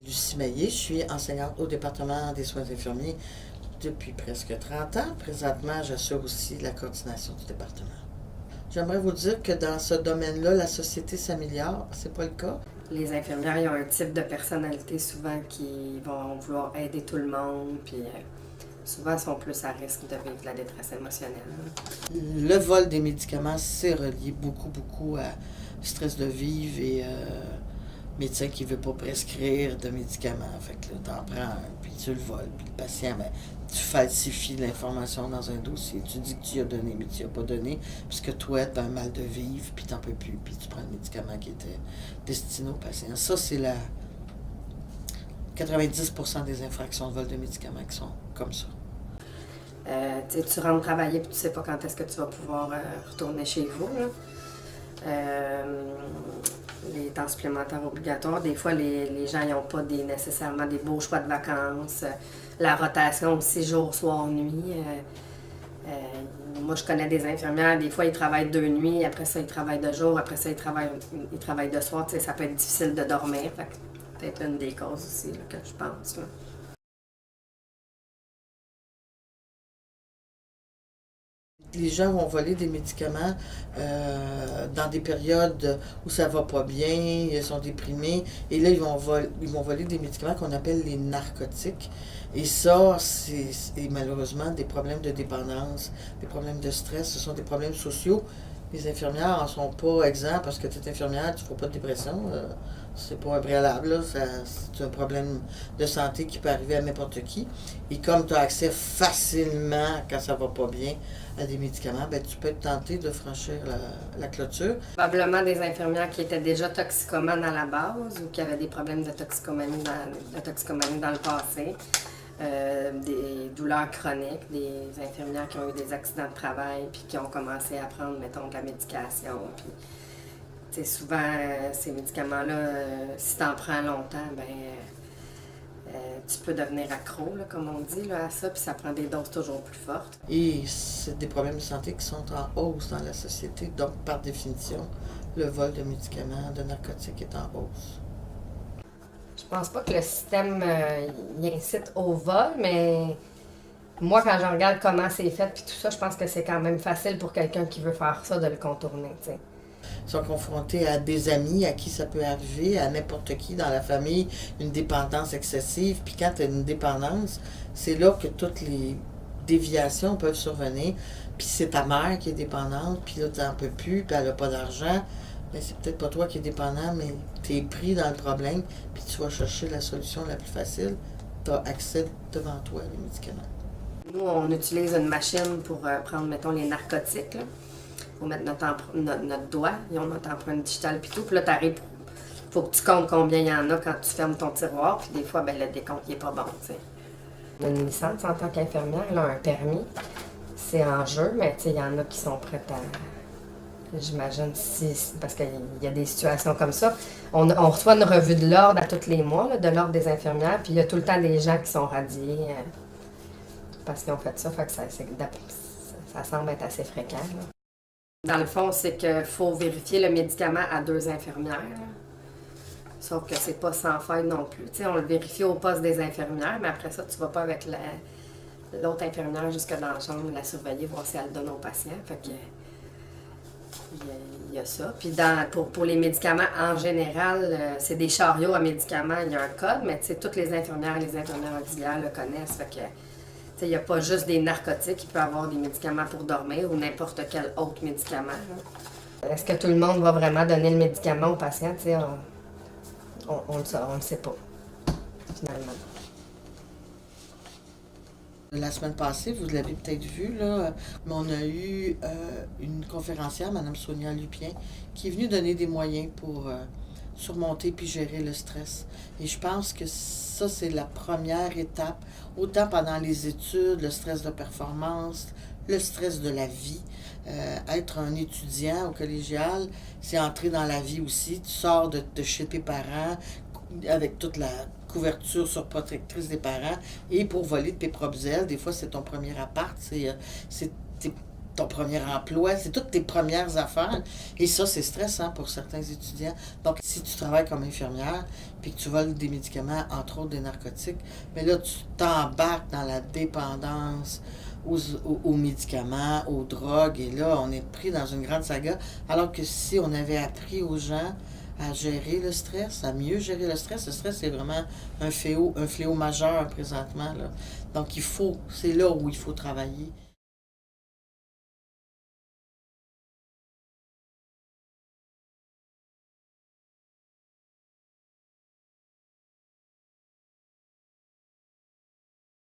Lucie Maillé, je suis enseignante au département des soins infirmiers depuis presque 30 ans. Présentement, j'assure aussi la coordination du département. J'aimerais vous dire que dans ce domaine-là, la société s'améliore. C'est pas le cas. Les infirmières, ils ont un type de personnalité souvent qui vont vouloir aider tout le monde, puis souvent sont plus à risque de vivre de la détresse émotionnelle. Le vol des médicaments, c'est relié beaucoup à stress de vivre et médecin qui ne veut pas prescrire de médicaments. Fait que là, t'en prends un, puis tu le voles, puis le patient, ben, tu falsifies l'information dans un dossier. Tu dis que tu y as donné, mais tu n'y as pas donné, puisque toi, tu as un mal de vivre, puis t'en peux plus, puis tu prends le médicament qui était destiné au patient. Ça, c'est la 90% des infractions de vol de médicaments qui sont comme ça. Tu rentres travailler puis tu sais pas quand est-ce que tu vas pouvoir retourner chez vous. Là. Les temps supplémentaires obligatoires, des fois les gens n'ont pas nécessairement des beaux choix de vacances. La rotation aussi jour, soir, nuit. Moi, je connais des infirmières, des fois ils travaillent 2 nuits, après ça ils travaillent de jour, après ça ils travaillent de soir. Ça peut être difficile de dormir. Fait que c'est peut-être une des causes aussi là, que je pense. Là. Les gens vont voler des médicaments dans des périodes où ça va pas bien, ils sont déprimés, et là, ils vont voler des médicaments qu'on appelle les narcotiques. Et ça, c'est malheureusement des problèmes de dépendance, des problèmes de stress, ce sont des problèmes sociaux. Les infirmières en sont pas exempts parce que tu es infirmière, tu ne fais pas de dépression. C'est pas un préalable, là. C'est un problème de santé qui peut arriver à n'importe qui. Et comme tu as accès facilement, quand ça va pas bien, à des médicaments, ben, tu peux être tenté de franchir la clôture. Probablement des infirmières qui étaient déjà toxicomanes à la base ou qui avaient des problèmes de toxicomanie dans le passé. Des douleurs chroniques, des infirmières qui ont eu des accidents de travail puis qui ont commencé à prendre, mettons, de la médication. Puis, souvent, ces médicaments-là, si tu en prends longtemps, tu peux devenir accro, là, comme on dit, là, à ça, puis ça prend des doses toujours plus fortes. Et c'est des problèmes de santé qui sont en hausse dans la société. Donc, par définition, le vol de médicaments, de narcotiques est en hausse. Je pense pas que le système y incite au vol, mais moi, quand je regarde comment c'est fait puis tout ça, je pense que c'est quand même facile pour quelqu'un qui veut faire ça de le contourner, tu sais. Ils sont confrontés à des amis à qui ça peut arriver, à n'importe qui dans la famille, une dépendance excessive. Puis quand tu as une dépendance, c'est là que toutes les déviations peuvent survenir. Puis c'est ta mère qui est dépendante, puis là, tu n'en peux plus, puis elle n'a pas d'argent. Mais c'est peut-être pas toi qui es dépendant, mais tu es pris dans le problème, puis tu vas chercher la solution la plus facile. Tu as accès devant toi à les médicaments. Nous, on utilise une machine pour prendre, mettons, les narcotiques. Là. Faut mettre notre doigt, ils ont notre empreinte digitale puis tout. Puis là, t'arrives, faut que tu comptes combien il y en a quand tu fermes ton tiroir. Puis des fois, le décompte, il est pas bon, tu sais. Une licence en tant qu'infirmière, elle a un permis. C'est en jeu, mais tu sais, il y en a qui sont prêtes à... J'imagine, parce qu'il y a des situations comme ça. On reçoit une revue de l'ordre à tous les mois, là, de l'ordre des infirmières, puis il y a tout le temps des gens qui sont radiés parce qu'ils ont fait ça. Fait que ça semble être assez fréquent. Là. Dans le fond, c'est qu'il faut vérifier le médicament à 2 infirmières. Sauf que c'est pas sans faille non plus. T'sais, on le vérifie au poste des infirmières, mais après ça, tu vas pas avec l'autre infirmière jusque dans la chambre la surveiller, voir si elle le donne au patient. Fait que, il y a ça. Puis pour les médicaments, en général, c'est des chariots à médicaments, il y a un code, mais toutes les infirmières et les infirmières auxiliaires le connaissent. Fait que, il n'y a pas juste des narcotiques, il peut y avoir des médicaments pour dormir ou n'importe quel autre médicament. Là. Est-ce que tout le monde va vraiment donner le médicament au patient? On le sait pas, finalement. La semaine passée, vous l'avez peut-être vu, là, mais on a eu une conférencière, Mme Sonia Lupien, qui est venue donner des moyens pour surmonter puis gérer le stress. Et je pense que ça, c'est la première étape, autant pendant les études, le stress de performance, le stress de la vie. Être un étudiant au collégial, c'est entrer dans la vie aussi. Tu sors de chez tes parents avec toute la couverture surprotectrice des parents et pour voler de tes propres ailes. Des fois, c'est ton premier appart. T'es ton premier emploi, c'est toutes tes premières affaires. Et ça, c'est stressant pour certains étudiants. Donc, si tu travailles comme infirmière, puis que tu voles des médicaments, entre autres des narcotiques, mais là, tu t'embarques dans la dépendance aux médicaments, aux drogues, et là, on est pris dans une grande saga. Alors que si on avait appris aux gens à gérer le stress, à mieux gérer le stress, c'est vraiment un fléau majeur présentement, là. Donc, c'est là où il faut travailler.